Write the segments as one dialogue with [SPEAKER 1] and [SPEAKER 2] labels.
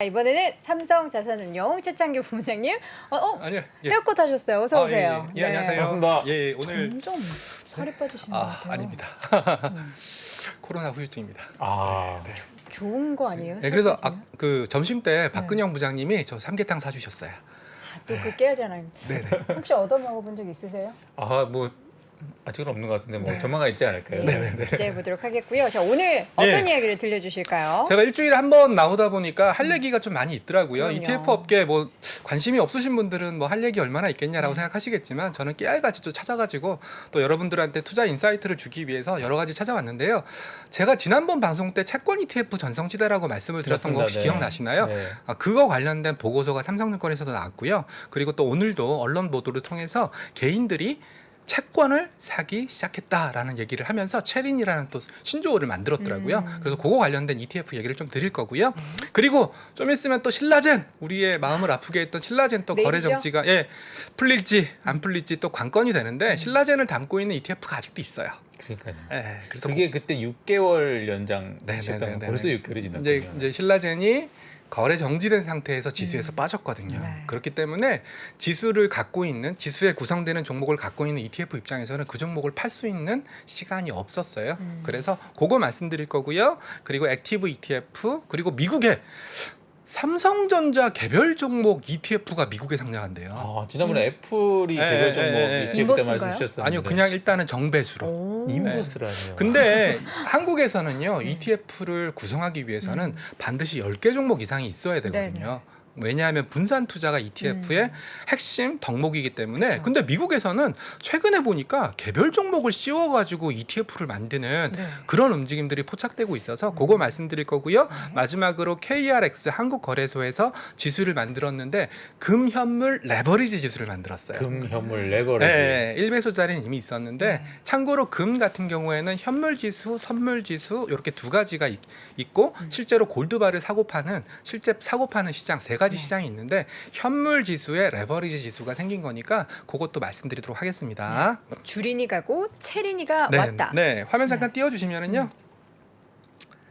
[SPEAKER 1] 이번에는 삼성자산운용 최창규 부장님.
[SPEAKER 2] 아니요. 예.
[SPEAKER 1] 헤어컷 하셨어요. 어서 오세요.
[SPEAKER 2] 예, 안녕하세요.
[SPEAKER 3] 반갑습니다.
[SPEAKER 2] 예, 오늘
[SPEAKER 1] 점점 살이 빠지시는 것 같아요.
[SPEAKER 2] 아닙니다. 코로나 후유증입니다.
[SPEAKER 3] 네.
[SPEAKER 1] 좋은 거 아니에요?
[SPEAKER 2] 네, 그래서
[SPEAKER 1] 살 빠지면?
[SPEAKER 2] 그 점심 때 박근영 부장님이 저 삼계탕 사주셨어요.
[SPEAKER 1] 또 그 깨야잖아요.
[SPEAKER 2] 네네.
[SPEAKER 1] 혹시 얻어 먹어본 적 있으세요?
[SPEAKER 3] 뭐 아직은 없는 것 같은데 뭐 조만간 있지 않을까요?
[SPEAKER 1] 기대해 보도록 하겠고요. 자, 오늘 어떤 이야기를 들려주실까요?
[SPEAKER 2] 제가 일주일에 한 번 나오다 보니까 할 얘기가 좀 많이 있더라고요.
[SPEAKER 1] 그럼요.
[SPEAKER 2] ETF 업계 뭐 관심이 없으신 분들은 뭐 할 얘기 얼마나 있겠냐라고 생각하시겠지만 저는 깨알같이 또 찾아가지고 또 여러분들한테 투자 인사이트를 주기 위해서 여러 가지 찾아왔는데요. 제가 지난번 방송 때 채권 ETF 전성시대라고 말씀을 드렸던 거 혹시
[SPEAKER 3] 그렇습니다.
[SPEAKER 2] 기억나시나요?
[SPEAKER 3] 네.
[SPEAKER 2] 그거 관련된 보고서가 삼성증권에서도 나왔고요. 그리고 또 오늘도 언론 보도를 통해서 개인들이 채권을 사기 시작했다라는 얘기를 하면서 체린이라는 또 신조어를 만들었더라고요. 그래서 그거 관련된 ETF 얘기를 좀 드릴 거고요. 그리고 좀 있으면 또 신라젠, 우리의 마음을 아프게 했던 신라젠 또 거래
[SPEAKER 1] 내일이죠?
[SPEAKER 2] 정지가 풀릴지 안 풀릴지 또 관건이 되는데 신라젠을 담고 있는 ETF가 아직도 있어요.
[SPEAKER 3] 그러니까요.
[SPEAKER 2] 예, 그래서
[SPEAKER 3] 그게 그때 6개월 연장
[SPEAKER 2] 네네네네.
[SPEAKER 3] 하셨다는 거 벌써 6개월이 지났군요.
[SPEAKER 2] 이제 신라젠이 거래 정지된 상태에서 지수에서 빠졌거든요.
[SPEAKER 1] 네.
[SPEAKER 2] 그렇기 때문에 지수를 갖고 있는 지수에 구성되는 종목을 갖고 있는 ETF 입장에서는 그 종목을 팔 수 있는 시간이 없었어요. 그래서 그거 말씀드릴 거고요. 그리고 액티브 ETF 그리고 미국에 삼성전자 개별 종목 ETF가 미국에 상장한대요.
[SPEAKER 3] 지난번에 애플이
[SPEAKER 2] 예,
[SPEAKER 3] 개별 종목
[SPEAKER 2] 예, 예.
[SPEAKER 3] ETF 때
[SPEAKER 1] 인버스인가요?
[SPEAKER 3] 말씀 주셨었는데
[SPEAKER 2] 아니요, 그냥 일단은 정배수로.
[SPEAKER 1] 오.
[SPEAKER 3] 인버스라니요.
[SPEAKER 2] 근데 한국에서는요 ETF를 구성하기 위해서는 반드시 10개 종목 이상이 있어야 되거든요. 왜냐하면 분산 투자가 ETF의 핵심 덕목이기 때문에.
[SPEAKER 1] 그쵸.
[SPEAKER 2] 근데 미국에서는 최근에 보니까 개별 종목을 씌워가지고 ETF를 만드는
[SPEAKER 1] 네.
[SPEAKER 2] 그런 움직임들이 포착되고 있어서 그거 말씀드릴 거고요. 마지막으로 KRX 한국거래소에서 지수를 만들었는데 금현물 레버리지 지수를 만들었어요.
[SPEAKER 3] 금현물 레버리지.
[SPEAKER 2] 네, 1배수짜리는 이미 있었는데 참고로 금 같은 경우에는 현물지수, 선물지수 이렇게 두 가지가 있고 실제로 골드바를 사고 파는 시장 세 가지 시장이 있는데 현물지수에 레버리지 지수가 생긴 거니까 그것도 말씀드리도록 하겠습니다.
[SPEAKER 1] 주린이 가고 체린이가
[SPEAKER 2] 네,
[SPEAKER 1] 왔다.
[SPEAKER 2] 네, 화면 잠깐 띄워주시면은요.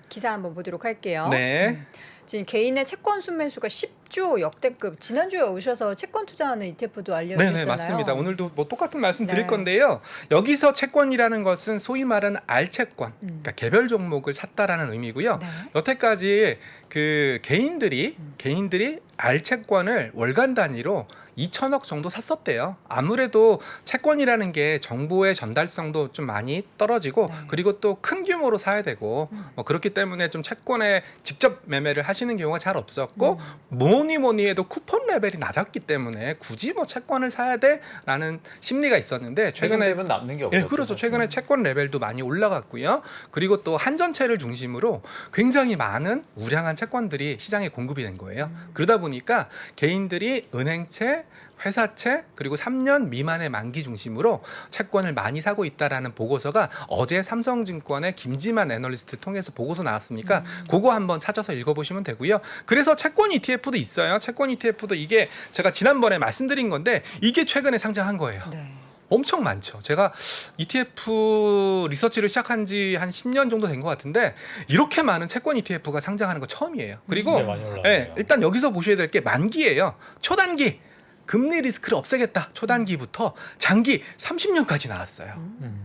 [SPEAKER 1] 기사 한번 보도록 할게요.
[SPEAKER 2] 네.
[SPEAKER 1] 지금 개인의 채권 순매수가 10조 역대급. 지난주에 오셔서 채권 투자하는 ETF도 알려주셨잖아요.
[SPEAKER 2] 네네 맞습니다. 오늘도 뭐 똑같은 말씀 드릴
[SPEAKER 1] 네.
[SPEAKER 2] 건데요. 여기서 채권이라는 것은 소위 말하는 알채권, 그러니까 개별 종목을 샀다라는 의미고요.
[SPEAKER 1] 네.
[SPEAKER 2] 여태까지 그 개인들이 알채권을 월간 단위로 2천억 정도 샀었대요. 아무래도 채권이라는 게 정보의 전달성도 좀 많이 떨어지고 그리고 또 큰 규모로 사야 되고 뭐 그렇기 때문에 좀 채권에 직접 매매를 하시는 경우가 잘 없었고 뭐니 해도 쿠폰 레벨이 낮았기 때문에 굳이 뭐 채권을 사야 돼라는 심리가 있었는데 최근에
[SPEAKER 3] 되면 남는 게 없죠.
[SPEAKER 2] 예, 그렇죠. 최근에 채권 레벨도 많이 올라갔고요. 그리고 또 한전채를 중심으로 굉장히 많은 우량한 채권들이 시장에 공급이 된 거예요. 그러다 보니까 개인들이 은행채, 회사채 그리고 3년 미만의 만기 중심으로 채권을 많이 사고 있다라는 보고서가 어제 삼성증권의 김지만 애널리스트 통해서 보고서 나왔으니까 그거 한번 찾아서 읽어보시면 되고요. 그래서 채권 ETF도 있어요. 채권 ETF도 이게 제가 지난번에 말씀드린 건데 이게 최근에 상장한 거예요.
[SPEAKER 1] 네.
[SPEAKER 2] 엄청 많죠. 제가 ETF 리서치를 시작한 지 한 10년 정도 된 것 같은데 이렇게 많은 채권 ETF가 상장하는 거 처음이에요. 그리고
[SPEAKER 3] 진짜 많이 올라왔네요.
[SPEAKER 2] 일단 여기서 보셔야 될 게 만기예요. 초단기. 금리 리스크를 없애겠다. 초단기부터 장기 30년까지 나왔어요.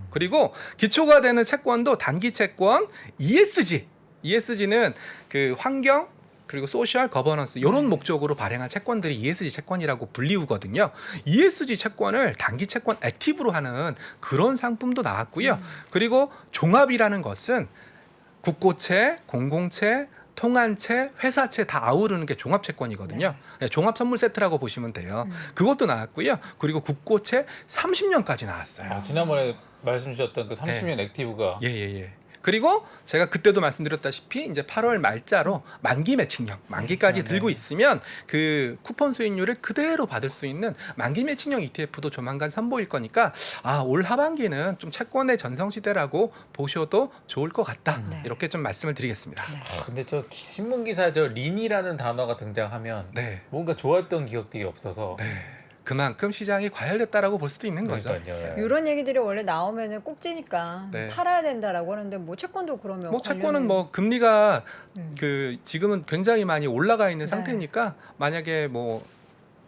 [SPEAKER 2] 그리고 기초가 되는 채권도 단기 채권 ESG는 그 환경 그리고 소셜 거버넌스 이런 목적으로 발행한 채권들이 ESG 채권이라고 불리우거든요. ESG 채권을 단기 채권 액티브로 하는 그런 상품도 나왔고요. 그리고 종합이라는 것은 국고채, 공공채, 통한채, 회사채 다 아우르는 게 종합채권이거든요. 네, 종합선물 세트라고 보시면 돼요. 그것도 나왔고요. 그리고 국고채 30년까지 나왔어요.
[SPEAKER 3] 지난번에 말씀 주셨던 그 30년 액티브가
[SPEAKER 2] 예. 그리고 제가 그때도 말씀드렸다시피 이제 8월 말자로 만기 매칭형 만기까지 들고 있으면 그 쿠폰 수익률을 그대로 받을 수 있는 만기 매칭형 ETF도 조만간 선보일 거니까 올 하반기는 좀 채권의 전성시대라고 보셔도 좋을 것 같다. 이렇게 좀 말씀을 드리겠습니다.
[SPEAKER 3] 근데 저 신문 기사 저 린이라는 단어가 등장하면
[SPEAKER 2] 네.
[SPEAKER 3] 뭔가 좋았던 기억들이 없어서
[SPEAKER 2] 그만큼 시장이 과열됐다라고 볼 수도 있는 거죠.
[SPEAKER 3] 그러니까요.
[SPEAKER 1] 이런 얘기들이 원래 나오면은 꼭지니까
[SPEAKER 2] 네.
[SPEAKER 1] 팔아야 된다라고 하는데 뭐 채권도 그러면
[SPEAKER 2] 뭐 채권은
[SPEAKER 1] 관련은-
[SPEAKER 2] 뭐 금리가
[SPEAKER 1] 음.
[SPEAKER 2] 그 지금은 굉장히 많이 올라가 있는
[SPEAKER 1] 네.
[SPEAKER 2] 상태니까 만약에 뭐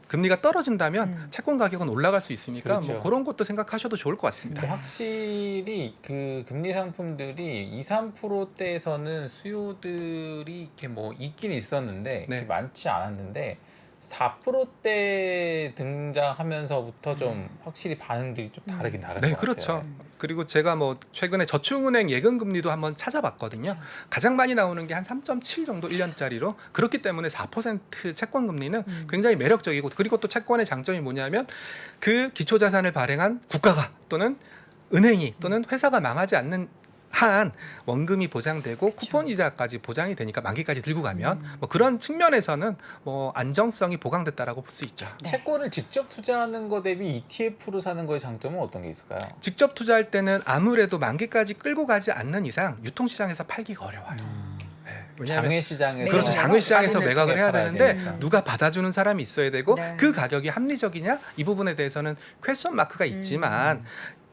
[SPEAKER 2] 금리가 떨어진다면 채권 가격은 올라갈 수 있으니까
[SPEAKER 3] 그렇죠.
[SPEAKER 2] 뭐 그런 것도 생각하셔도 좋을 것 같습니다.
[SPEAKER 3] 확실히 그 금리 상품들이 2, 3%대에서는 수요들이 이렇게 뭐 있긴 있었는데
[SPEAKER 2] 네.
[SPEAKER 3] 그렇게 많지 않았는데 4%대 등장하면서부터 좀 확실히 반응들이 좀 다르긴 다른
[SPEAKER 2] 네,
[SPEAKER 3] 것
[SPEAKER 2] 그렇죠.
[SPEAKER 3] 같아요.
[SPEAKER 2] 그리고 제가 뭐 최근에 저축은행 예금 금리도 한번 찾아봤거든요. 가장 많이 나오는 게 한 3.7 정도 1년짜리로 그렇기 때문에 4% 채권 금리는 굉장히 매력적이고 그리고 또 채권의 장점이 뭐냐면 그 기초 자산을 발행한 국가가 또는 은행이 또는 회사가 망하지 않는 한 원금이 보장되고 쿠폰 이자까지 보장이 되니까 만기까지 들고 가면 뭐 그런 측면에서는 뭐 안정성이 보강됐다라고 볼 수 있죠.
[SPEAKER 3] 채권을 직접 투자하는 거 대비 ETF로 사는 거의 장점은 어떤 게 있을까요?
[SPEAKER 2] 직접 투자할 때는 아무래도 만기까지 끌고 가지 않는 이상 유통시장에서 팔기가 어려워요. 네, 왜냐하면
[SPEAKER 3] 장외 시장에서
[SPEAKER 2] 그렇죠. 장외 시장에서 매각을 해야 되는데
[SPEAKER 3] 되니까.
[SPEAKER 2] 누가 받아주는 사람이 있어야 되고
[SPEAKER 1] 네.
[SPEAKER 2] 그 가격이 합리적이냐 이 부분에 대해서는 퀘스천 마크가 있지만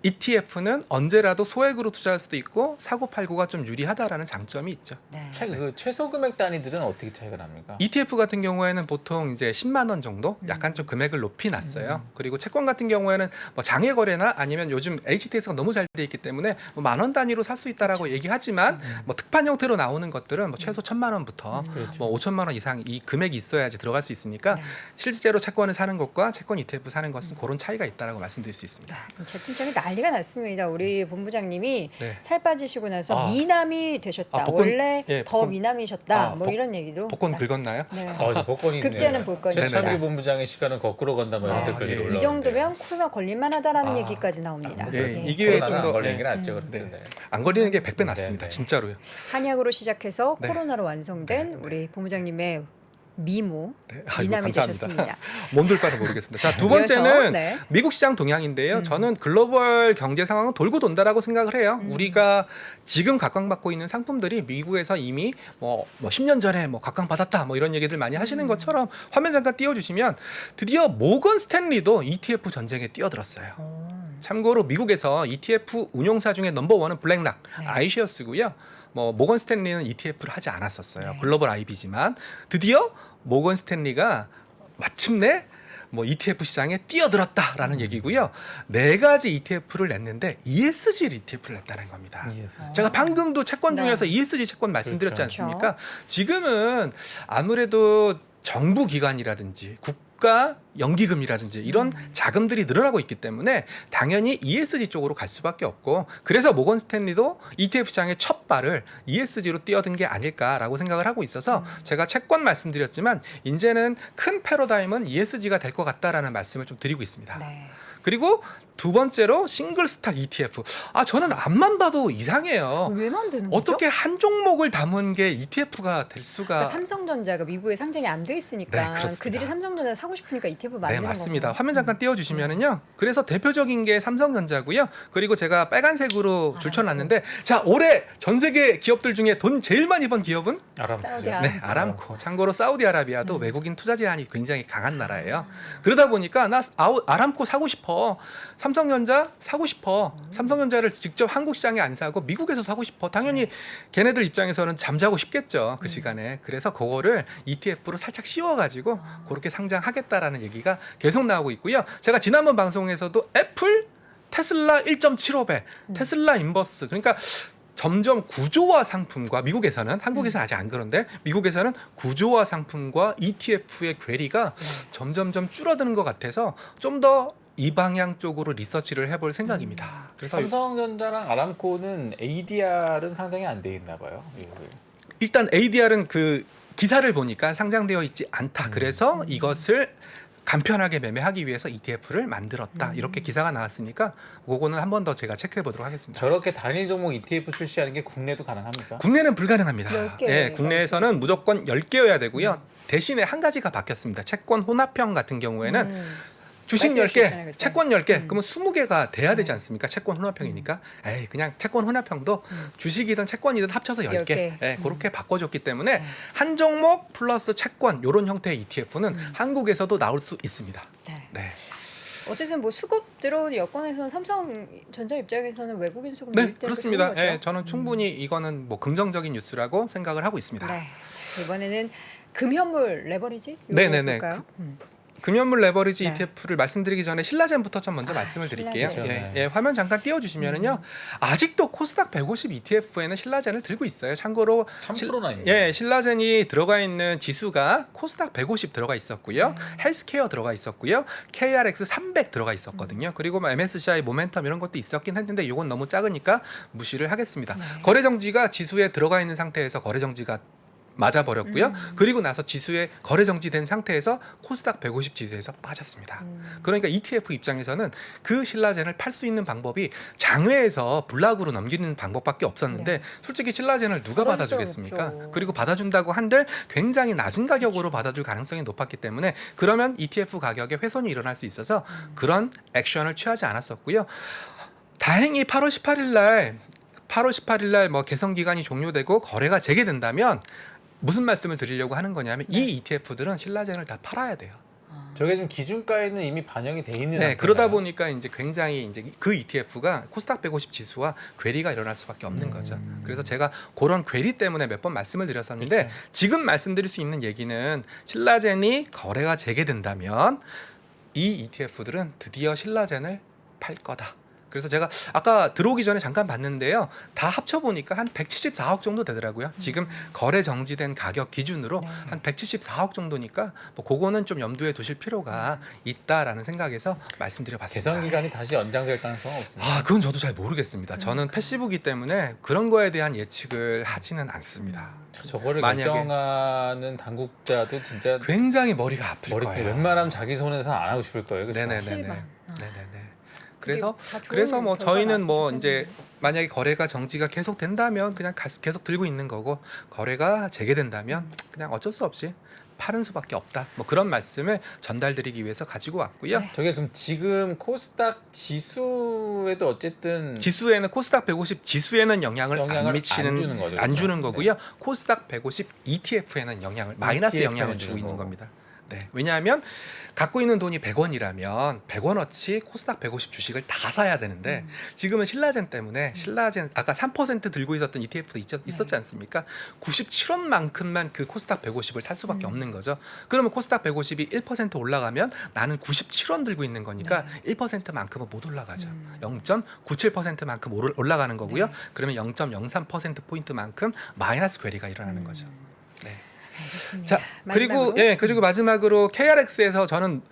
[SPEAKER 2] ETF는 언제라도 소액으로 투자할 수도 있고 사고 팔고가 좀 유리하다라는 장점이 있죠.
[SPEAKER 1] 네.
[SPEAKER 3] 그 최소 금액 단위들은 어떻게 차이가 납니까?
[SPEAKER 2] ETF 같은 경우에는 보통 이제 10만 원 정도 약간 좀 금액을 높이 놨어요. 그리고 채권 같은 경우에는 뭐 장외 거래나 아니면 요즘 HTS가 너무 잘 돼 있기 때문에 뭐 10,000원 단위로 살 수 있다라고 얘기하지만 뭐 특판 형태로 나오는 것들은 뭐 최소 1,000만 원부터
[SPEAKER 3] 그렇죠.
[SPEAKER 2] 뭐 5천만 원 이상 이 금액이 있어야지 들어갈 수 있으니까
[SPEAKER 1] 네.
[SPEAKER 2] 실제로 채권을 사는 것과 채권 ETF 사는 것은 그런 차이가 있다라고 말씀드릴 수 있습니다.
[SPEAKER 1] 채팅창이 난리가 났습니다. 우리 본부장님이
[SPEAKER 2] 네.
[SPEAKER 1] 살 빠지시고 나서
[SPEAKER 2] 아.
[SPEAKER 1] 미남이 되셨다.
[SPEAKER 2] 아, 복권?
[SPEAKER 1] 원래
[SPEAKER 2] 예,
[SPEAKER 1] 더
[SPEAKER 2] 복권.
[SPEAKER 1] 미남이셨다.
[SPEAKER 2] 아,
[SPEAKER 1] 뭐 이런 얘기도.
[SPEAKER 2] 복권
[SPEAKER 1] 나-
[SPEAKER 2] 긁었나요?
[SPEAKER 1] 네.
[SPEAKER 3] 저 복권이
[SPEAKER 1] 극제는 복권이다.
[SPEAKER 3] 최창규 본부장의 시간은 거꾸로 간다 뭐 이런
[SPEAKER 2] 아,
[SPEAKER 3] 댓글이
[SPEAKER 2] 예.
[SPEAKER 3] 올라오는데.
[SPEAKER 1] 이 정도면 코로나 걸릴만하다라는
[SPEAKER 2] 아.
[SPEAKER 1] 얘기까지 나옵니다.
[SPEAKER 2] 예,
[SPEAKER 1] 예.
[SPEAKER 2] 이게
[SPEAKER 3] 코로나는
[SPEAKER 2] 좀
[SPEAKER 3] 안
[SPEAKER 2] 더-
[SPEAKER 3] 걸리는 게
[SPEAKER 2] 네.
[SPEAKER 3] 낫죠. 그런데.
[SPEAKER 2] 안 걸리는 게 100배
[SPEAKER 3] 네,
[SPEAKER 2] 낫습니다.
[SPEAKER 3] 네.
[SPEAKER 2] 진짜로요.
[SPEAKER 1] 한약으로 시작해서
[SPEAKER 2] 네.
[SPEAKER 1] 코로나로 완성된 우리 본부장님의 미모
[SPEAKER 2] 네. 아이고,
[SPEAKER 1] 미남이
[SPEAKER 2] 감사합니다.
[SPEAKER 1] 되셨습니다.
[SPEAKER 2] 몸둘 바를 모르겠습니다. 자, 두
[SPEAKER 1] 이어서,
[SPEAKER 2] 번째는
[SPEAKER 1] 네.
[SPEAKER 2] 미국 시장 동향인데요. 저는 글로벌 경제 상황은 돌고 돈다라고 생각을 해요. 우리가 지금 각광받고 있는 상품들이 미국에서 이미 뭐 10년 전에 뭐 각광받았다 뭐 이런 얘기들 많이 하시는 것처럼 화면 잠깐 띄워주시면 드디어 모건 스탠리도 ETF 전쟁에 뛰어들었어요. 참고로 미국에서 ETF 운용사 중에 넘버원은 블랙락,
[SPEAKER 1] 네.
[SPEAKER 2] 아이시어스고요. 뭐 모건 스탠리는 ETF를 하지 않았었어요.
[SPEAKER 1] 네.
[SPEAKER 2] 글로벌 IB지만 드디어 모건 스탠리가 마침내 뭐 ETF 시장에 뛰어들었다라는 얘기고요. 4가지 ETF를 냈는데 ESG ETF를 냈다는 겁니다.
[SPEAKER 3] ESG.
[SPEAKER 2] 제가 방금도 채권
[SPEAKER 1] 네.
[SPEAKER 2] 중에서 ESG 채권 말씀드렸지
[SPEAKER 3] 그렇죠.
[SPEAKER 2] 않습니까? 지금은 아무래도 정부 기관이라든지 국가 연기금이라든지 이런 자금들이 늘어나고 있기 때문에 당연히 ESG 쪽으로 갈 수밖에 없고 그래서 모건 스탠리도 ETF 시장의 첫 발을 ESG로 뛰어든 게 아닐까라고 생각을 하고 있어서 제가 채권 말씀드렸지만 이제는 큰 패러다임은 ESG가 될 것 같다라는 말씀을 좀 드리고 있습니다.
[SPEAKER 1] 네.
[SPEAKER 2] 그리고 두 번째로 싱글 스탁 ETF. 아 저는 앞만 봐도 이상해요.
[SPEAKER 1] 왜 만드는 거죠?
[SPEAKER 2] 어떻게 한 종목을 담은 게 ETF가 될 수가?
[SPEAKER 1] 그러니까 삼성전자가 미국에 상장이 안 돼 있으니까
[SPEAKER 2] 네, 그렇습니다.
[SPEAKER 1] 그들이 삼성전자 사고 싶으니까 ETF
[SPEAKER 2] 네
[SPEAKER 1] 만드는
[SPEAKER 2] 맞습니다.
[SPEAKER 1] 거고.
[SPEAKER 2] 화면 잠깐 띄워주시면은요. 그래서 대표적인 게 삼성전자고요. 그리고 제가 빨간색으로 줄쳐놨는데 자 올해 전 세계 기업들 중에 돈 제일 많이 번 기업은
[SPEAKER 1] 사우디
[SPEAKER 2] 네 아람코. 참고로 사우디아라비아도 외국인 투자 제한이 굉장히 강한 나라예요. 그러다 보니까 나 아람코 사고 싶어. 삼성전자 사고 싶어. 삼성전자를 직접 한국 시장에 안 사고 미국에서 사고 싶어. 당연히 걔네들 입장에서는 잠자고 싶겠죠. 그 시간에. 그래서 그거를 ETF로 살짝 씌워가지고 그렇게 상장하겠다라는 얘기가 계속 나오고 있고요. 제가 지난번 방송에서도 애플, 테슬라 1.75배, 테슬라 인버스. 그러니까 점점 구조화 상품과 미국에서는 한국에서는 아직 안 그런데 미국에서는 구조화 상품과 ETF의 괴리가 점점점 줄어드는 것 같아서 좀 더 이 방향 쪽으로 리서치를 해볼 생각입니다. 그래서
[SPEAKER 3] 삼성전자랑 아람코는 ADR은 상당히 안 돼 있나 봐요. 미국에.
[SPEAKER 2] 일단 ADR은 그 기사를 보니까 상장되어 있지 않다. 그래서 이것을 간편하게 매매하기 위해서 ETF를 만들었다. 이렇게 기사가 나왔으니까 그거는 한 번 더 제가 체크해 보도록 하겠습니다.
[SPEAKER 3] 저렇게 단일 종목 ETF 출시하는 게 국내도 가능합니까?
[SPEAKER 2] 국내는 불가능합니다.
[SPEAKER 1] 10개.
[SPEAKER 2] 예, 국내에서는 무조건 10개여야 되고요. 대신에 한 가지가 바뀌었습니다. 채권 혼합형 같은 경우에는 주식
[SPEAKER 1] 말씀하셨잖아요,
[SPEAKER 2] 10개,
[SPEAKER 1] 그때.
[SPEAKER 2] 채권 10개, 그러면 20개가 돼야 되지 않습니까? 채권 혼합형이니까. 에이, 그냥 채권 혼합형도 주식이든 채권이든 합쳐서 10개.
[SPEAKER 1] 10개.
[SPEAKER 2] 예, 그렇게 바꿔줬기 때문에 한 종목 플러스 채권 이런 형태의 ETF는 한국에서도 나올 수 있습니다.
[SPEAKER 1] 네.
[SPEAKER 2] 네.
[SPEAKER 1] 어쨌든 뭐 수급 들어오는 여건에서는 삼성전자 입장에서는 외국인 수급
[SPEAKER 2] 네,
[SPEAKER 1] 유입되고
[SPEAKER 2] 그렇습니다.
[SPEAKER 1] 좋은 거죠?
[SPEAKER 2] 예, 저는 충분히 이거는 뭐 긍정적인 뉴스라고 생각을 하고 있습니다.
[SPEAKER 1] 네. 자, 이번에는 금현물 레버리지? 요거
[SPEAKER 2] 네네네.
[SPEAKER 1] 볼까요?
[SPEAKER 2] 금연물 레버리지
[SPEAKER 1] 네.
[SPEAKER 2] ETF를 말씀드리기 전에 신라젠부터 좀 먼저 말씀을 드릴게요.
[SPEAKER 1] 신라젠.
[SPEAKER 2] 예, 예, 화면 잠깐 띄워주시면은요, 아직도 코스닥 150 ETF에는 신라젠을 들고 있어요. 참고로
[SPEAKER 3] 3%나 있네요.
[SPEAKER 2] 예, 신라젠이 들어가 있는 지수가 코스닥 150 들어가 있었고요, 헬스케어 들어가 있었고요, KRX 300 들어가 있었거든요. 그리고 뭐 MSCI 모멘텀 이런 것도 있었긴 했는데 이건 너무 작으니까 무시를 하겠습니다.
[SPEAKER 1] 네.
[SPEAKER 2] 거래 정지가 지수에 들어가 있는 상태에서 거래 정지가 맞아버렸고요. 그리고 나서 지수에 거래 정지된 상태에서 코스닥 150 지수에서 빠졌습니다. 그러니까 ETF 입장에서는 그 신라젠을 팔 수 있는 방법이 장외에서 블락으로 넘기는 방법밖에 없었는데
[SPEAKER 1] 네.
[SPEAKER 2] 솔직히 신라젠을 누가
[SPEAKER 1] 받아줄
[SPEAKER 2] 받아주겠습니까?
[SPEAKER 1] 수 없죠.
[SPEAKER 2] 그리고 받아준다고 한들 굉장히 낮은 가격으로 받아줄 가능성이 높았기 때문에 그러면 ETF 가격에 훼손이 일어날 수 있어서 그런 액션을 취하지 않았었고요. 다행히 8월 18일 날 뭐 개선 기간이 종료되고 거래가 재개된다면 무슨 말씀을 드리려고 하는 거냐면 이 ETF들은 신라젠을 다 팔아야 돼요.
[SPEAKER 3] 저게 지금 기준가에는 이미 반영이 돼 있는
[SPEAKER 2] 네,
[SPEAKER 3] 상태인가요?
[SPEAKER 2] 그러다 보니까 이제 굉장히 이제 그 ETF가 코스닥 150 지수와 괴리가 일어날 수밖에 없는 거죠. 그래서 제가 그런 괴리 때문에 몇 번 말씀을 드렸었는데
[SPEAKER 3] 그렇죠.
[SPEAKER 2] 지금 말씀드릴 수 있는 얘기는 신라젠이 거래가 재개된다면 이 ETF들은 드디어 신라젠을 팔 거다. 그래서 제가 아까 들어오기 전에 잠깐 봤는데요. 다 합쳐보니까 한 174억 정도 되더라고요. 지금 거래 정지된 가격 기준으로
[SPEAKER 1] 네.
[SPEAKER 2] 한 174억 정도니까 뭐 그거는 좀 염두에 두실 필요가 있다라는 생각에서 말씀드려봤습니다.
[SPEAKER 3] 개선 기간이 다시 연장될 가능성은 없습니다.
[SPEAKER 2] 아, 그건 저도 잘 모르겠습니다. 저는 패시브기 때문에 그런 거에 대한 예측을 하지는 않습니다.
[SPEAKER 3] 저거를
[SPEAKER 2] 만약에-
[SPEAKER 3] 결정하는 당국자도 진짜
[SPEAKER 2] 굉장히 머리가 아플
[SPEAKER 3] 머리
[SPEAKER 2] 거예요.
[SPEAKER 3] 웬만하면 자기 손에서 안 하고 싶을 거예요. 그렇죠?
[SPEAKER 2] 네네네네.
[SPEAKER 1] 실망.
[SPEAKER 2] 네네네.
[SPEAKER 1] 그게
[SPEAKER 2] 그래서
[SPEAKER 1] 다 좋은
[SPEAKER 2] 그래서 뭐
[SPEAKER 1] 결과가
[SPEAKER 2] 저희는
[SPEAKER 1] 나왔으면
[SPEAKER 2] 뭐
[SPEAKER 1] 좋겠는데.
[SPEAKER 2] 이제 만약에 거래가 정지가 계속 된다면 그냥 계속 들고 있는 거고 거래가 재개된다면 그냥 어쩔 수 없이 파는 수밖에 없다. 뭐 그런 말씀을 전달드리기 위해서 가지고 왔고요.
[SPEAKER 1] 네.
[SPEAKER 3] 저게 그럼 지금 코스닥 지수에도 어쨌든
[SPEAKER 2] 지수에는 코스닥 150 지수에는 영향을
[SPEAKER 3] 영향을
[SPEAKER 2] 안 미치는
[SPEAKER 3] 안 주는 거죠,
[SPEAKER 2] 안
[SPEAKER 3] 그렇죠?
[SPEAKER 2] 주는 거고요. 코스닥 150 ETF에는 영향을 마이너스
[SPEAKER 3] ETF 에는
[SPEAKER 2] 영향을 주고
[SPEAKER 3] 주는
[SPEAKER 2] 있는
[SPEAKER 3] 거고.
[SPEAKER 2] 겁니다. 네. 왜냐하면 갖고 있는 돈이 100원이라면 100원어치 코스닥 150 주식을 다 사야 되는데 지금은 신라젠 때문에 신라젠 아까 3% 들고 있었던 ETF도 있었지 않습니까? 97원만큼만 그 코스닥 150을 살 수밖에 없는 거죠. 그러면 코스닥 150이 1% 올라가면 나는 97원 들고 있는 거니까 1%만큼은 못 올라가죠. 0.97%만큼 올라가는 거고요. 그러면 0.03% 포인트만큼 마이너스 괴리가 일어나는 거죠. 네.
[SPEAKER 1] 알겠습니다.
[SPEAKER 2] 자, 그리고 그리고 마지막으로 KRX에서 저는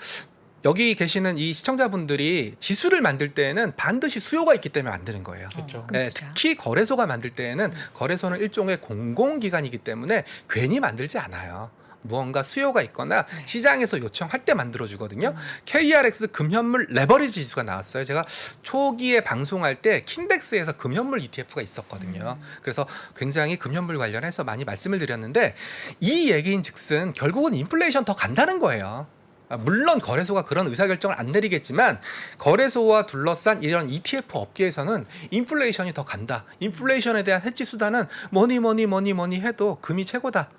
[SPEAKER 2] 여기 계시는 이 시청자분들이 지수를 만들 때에는 반드시 수요가 있기 때문에 만드는 거예요.
[SPEAKER 3] 그렇죠.
[SPEAKER 2] 네, 특히 거래소가 만들 때에는 거래소는 일종의 공공기관이기 때문에 괜히 만들지 않아요. 무언가 수요가 있거나 시장에서 요청할 때 만들어주거든요. KRX 금현물 레버리지 지수가 나왔어요. 제가 초기에 방송할 때 킨덱스에서 금현물 ETF가 있었거든요. 그래서 굉장히 금현물 관련해서 많이 말씀을 드렸는데 이 얘기인즉슨 결국은 인플레이션 더 간다는 거예요. 물론 거래소가 그런 의사결정을 안 내리겠지만 거래소와 둘러싼 이런 ETF 업계에서는 인플레이션이 더 간다. 인플레이션에 대한 해지 수단은 뭐니 해도 금이 최고다.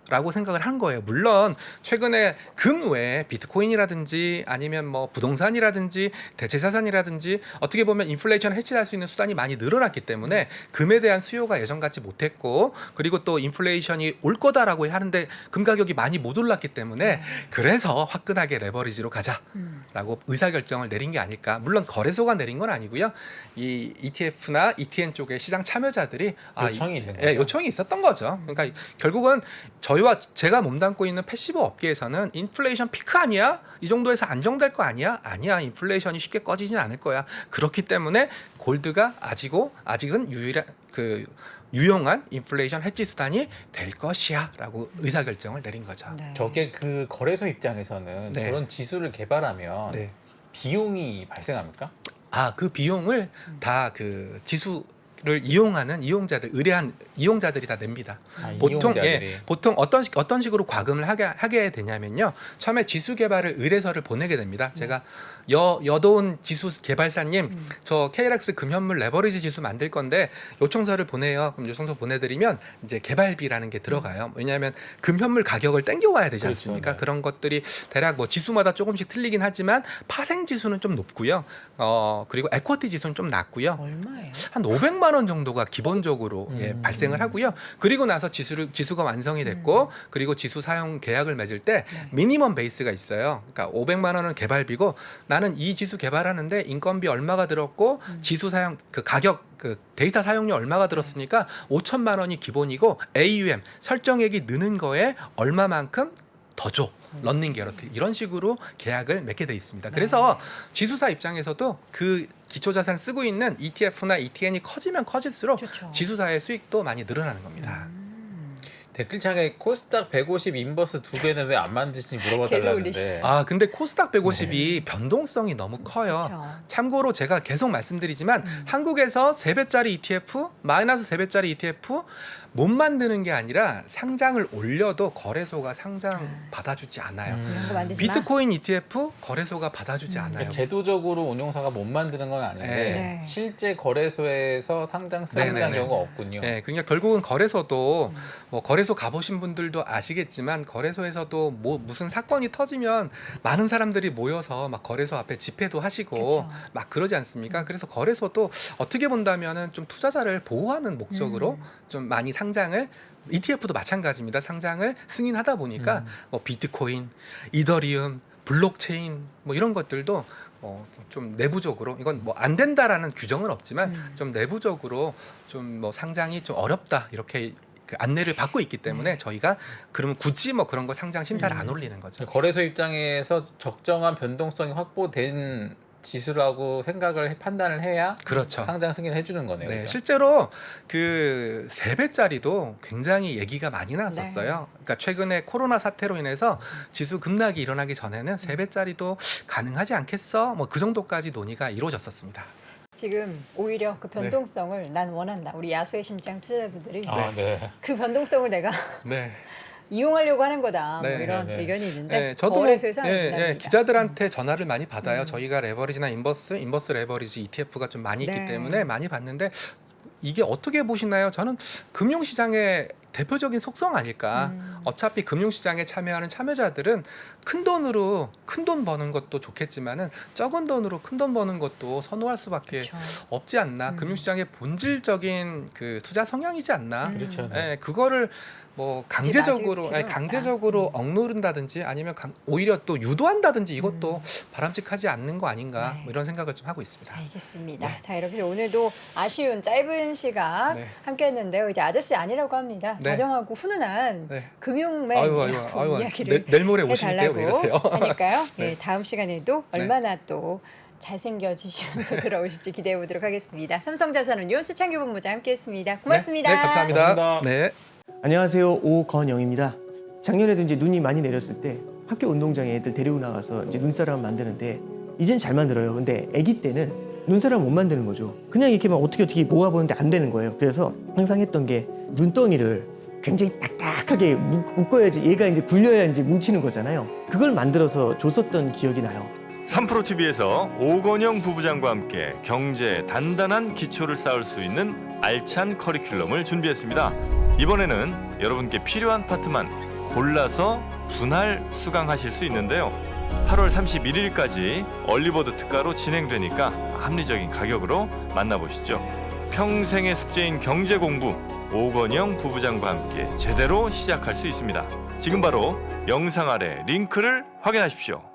[SPEAKER 2] 라고 생각을 한 거예요. 물론 최근에 금 외에 비트코인이라든지 아니면 뭐 부동산이라든지 대체자산이라든지 어떻게 보면 인플레이션 해치할 수 있는 수단이 많이 늘어났기 때문에 금에 대한 수요가 예전 같지 못했고 그리고 또 인플레이션이 올 거다라고 하는데 금 가격이 많이 못 올랐기 때문에 그래서 화끈하게 레버리지로 가자라고 의사결정을 내린 게 아닐까. 물론 거래소가 내린 건 아니고요. 이 ETF나 ETN 쪽의 시장 참여자들이
[SPEAKER 3] 요청이 있는 거죠.
[SPEAKER 2] 요청이 있었던 거죠. 그러니까 결국은 저희와 제가 몸담고 있는 패시브 업계에서는 인플레이션 피크 아니야? 이 정도에서 안정될 거 아니야? 아니야. 인플레이션이 쉽게 꺼지진 않을 거야. 그렇기 때문에 골드가 아직은 유용한 인플레이션 해지 수단이 될 것이야라고 의사결정을 내린 거죠.
[SPEAKER 1] 네.
[SPEAKER 3] 저게 그 거래소 입장에서는
[SPEAKER 2] 네.
[SPEAKER 3] 저런 지수를 개발하면
[SPEAKER 2] 네.
[SPEAKER 3] 비용이 발생합니까?
[SPEAKER 2] 그 비용을 다 그 지수 이용하는 이용자들, 의뢰한 이용자들이 다 냅니다. 보통
[SPEAKER 3] 이용자들이.
[SPEAKER 2] 보통 어떤 식으로 과금을 하게 되냐면요. 처음에 지수 개발을 의뢰서를 보내게 됩니다. 제가 여도운 지수 개발사님, 저 KLX 금현물 레버리지 지수 만들 건데 요청서를 보내요. 그럼 요청서 보내드리면 이제 개발비라는 게 들어가요. 왜냐하면 금현물 가격을 땡겨와야 되지
[SPEAKER 3] 그렇죠,
[SPEAKER 2] 않습니까?
[SPEAKER 3] 네.
[SPEAKER 2] 그런 것들이 대략 뭐 지수마다 조금씩 틀리긴 하지만 파생 지수는 좀 높고요. 그리고 에쿼티 지수는 좀 낮고요.
[SPEAKER 1] 얼마예요?
[SPEAKER 2] 한 500만 원 정도가 기본적으로 발생을 하고요. 그리고 나서 지수가 완성이 됐고 그리고 지수 사용 계약을 맺을 때 미니멈 베이스가 있어요. 그러니까 500만 원은 개발비고 나는 이 지수 개발하는데 인건비 얼마가 들었고 지수 사용 그 가격 그 데이터 사용료 얼마가 들었으니까 5천만 원이 기본이고 AUM 설정액이 느는 거에 얼마만큼 더 줘. 런닝 게러티 이런 식으로 계약을 맺게 돼 있습니다. 그래서 지수사 입장에서도 그 기초자산을 쓰고 있는 ETF나 ETN이 커지면 커질수록
[SPEAKER 1] 좋죠.
[SPEAKER 2] 지수사의 수익도 많이 늘어나는 겁니다.
[SPEAKER 3] 댓글창에 코스닥 150 인버스 2개는 왜 안 만드시는지
[SPEAKER 1] 계속
[SPEAKER 3] 물어봐달라는데
[SPEAKER 2] 근데 코스닥 150이 변동성이 너무 커요.
[SPEAKER 1] 그렇죠.
[SPEAKER 2] 참고로 제가 계속 말씀드리지만 한국에서 3배짜리 ETF, 마이너스 3배짜리 ETF 못 만드는 게 아니라 상장을 올려도 거래소가 상장 받아주지 않아요.
[SPEAKER 1] 이런 거 만들지 마.
[SPEAKER 2] 비트코인 ETF 거래소가 받아주지 않아요.
[SPEAKER 3] 그러니까 제도적으로 운용사가 못 만드는 건 아닌데
[SPEAKER 1] 네.
[SPEAKER 3] 실제 거래소에서 상장 승인한
[SPEAKER 2] 네네네.
[SPEAKER 3] 경우가 없군요.
[SPEAKER 2] 네, 그러니까 결국은 거래소도 뭐 거래소 가보신 분들도 아시겠지만 거래소에서도 뭐 무슨 사건이 터지면 많은 사람들이 모여서 막 거래소 앞에 집회도 하시고
[SPEAKER 1] 그쵸.
[SPEAKER 2] 막 그러지 않습니까? 그래서 거래소도 어떻게 본다면은 좀 투자자를 보호하는 목적으로 좀 많이 상장을 ETF도 마찬가지입니다. 상장을 승인하다 보니까 뭐 비트코인, 이더리움, 블록체인 뭐 이런 것들도 좀 내부적으로 이건 뭐 안 된다라는 규정은 없지만 좀 내부적으로 좀 뭐 상장이 좀 어렵다 이렇게 그 안내를 받고 있기 때문에 저희가 그러면 굳이 뭐 그런 거 상장 심사를 안 올리는 거죠.
[SPEAKER 3] 거래소 입장에서 적정한 변동성이 확보된 지수라고 판단을 해야
[SPEAKER 2] 그렇죠.
[SPEAKER 3] 상장 승인을 해주는 거네요.
[SPEAKER 2] 네,
[SPEAKER 3] 그죠?
[SPEAKER 2] 실제로 그 3배짜리도 굉장히 얘기가 많이 나왔었어요. 그러니까 최근에 코로나 사태로 인해서 지수 급락이 일어나기 전에는 3배짜리도 가능하지 않겠어? 뭐 그 정도까지 논의가 이루어졌었습니다.
[SPEAKER 1] 지금 오히려 그 변동성을 난 원한다. 우리 야수의 심장 투자자분들이
[SPEAKER 3] 네.
[SPEAKER 1] 그 변동성을 내가
[SPEAKER 2] 네.
[SPEAKER 1] 이용하려고 하는 거다.
[SPEAKER 2] 네,
[SPEAKER 1] 뭐 이런
[SPEAKER 3] 네, 네.
[SPEAKER 1] 의견이 있는데
[SPEAKER 2] 네, 저도
[SPEAKER 1] 거래소에서 안 준답니다.
[SPEAKER 2] 기자들한테 전화를 많이 받아요. 저희가 레버리지나 인버스 레버리지 ETF가 좀 많이 있기
[SPEAKER 1] 네.
[SPEAKER 2] 때문에 많이 받는데 이게 어떻게 보시나요? 저는 금융시장의 대표적인 속성 아닐까. 어차피 금융시장에 참여하는 참여자들은 큰 돈 버는 것도 좋겠지만은 적은 돈으로 큰 돈 버는 것도 선호할 수밖에
[SPEAKER 1] 그렇죠.
[SPEAKER 2] 없지 않나. 금융시장의 본질적인 그 투자 성향이지 않나.
[SPEAKER 3] 그렇죠.
[SPEAKER 2] 예, 그거를 뭐 강제적으로
[SPEAKER 1] 놔줄 필요는
[SPEAKER 2] 강제적으로 억누른다든지 아니면 오히려 또 유도한다든지 이것도 바람직하지 않는 거 아닌가
[SPEAKER 1] 네.
[SPEAKER 2] 뭐 이런 생각을 좀 하고 있습니다.
[SPEAKER 1] 알겠습니다. 자, 이렇게 오늘도 아쉬운 짧은 시간
[SPEAKER 2] 네.
[SPEAKER 1] 함께했는데요. 이제 아저씨 아니라고 합니다.
[SPEAKER 2] 네.
[SPEAKER 1] 다정하고 훈훈한
[SPEAKER 2] 네.
[SPEAKER 1] 금융맨이라고 이야기를
[SPEAKER 2] 내일 모레 오시는데요. 왜
[SPEAKER 1] 해달라고
[SPEAKER 2] 이러세요?
[SPEAKER 1] 하니까요.
[SPEAKER 2] 네.
[SPEAKER 1] 네, 다음 시간에도
[SPEAKER 2] 네.
[SPEAKER 1] 얼마나 또 잘생겨지시면서 돌아오실지 기대해 보도록 하겠습니다. 삼성자산운용 수창규 본부장 함께했습니다. 고맙습니다.
[SPEAKER 2] 네, 감사합니다.
[SPEAKER 3] 고맙습니다.
[SPEAKER 2] 네.
[SPEAKER 4] 안녕하세요. 오건영입니다. 작년에도 이제 눈이 많이 내렸을 때 학교 운동장에 애들 데리고 나가서 이제 눈사람 만드는데 이젠 잘 만들어요. 근데 아기 때는 눈사람 못 만드는 거죠. 그냥 이렇게 막 어떻게 모아보는데 안 되는 거예요. 그래서 항상 했던 게 눈덩이를 굉장히 딱딱하게 묶어야지 얘가 이제 굴려야 이제 뭉치는 거잖아요. 그걸 만들어서 줬었던 기억이 나요.
[SPEAKER 5] 3프로TV에서 오건영 부부장과 함께 경제의 단단한 기초를 쌓을 수 있는 알찬 커리큘럼을 준비했습니다. 이번에는 여러분께 필요한 파트만 골라서 분할 수강하실 수 있는데요. 8월 31일까지 얼리버드 특가로 진행되니까 합리적인 가격으로 만나보시죠. 평생의 숙제인 경제 공부, 오건영 부부장과 함께 제대로 시작할 수 있습니다. 지금 바로 영상 아래 링크를 확인하십시오.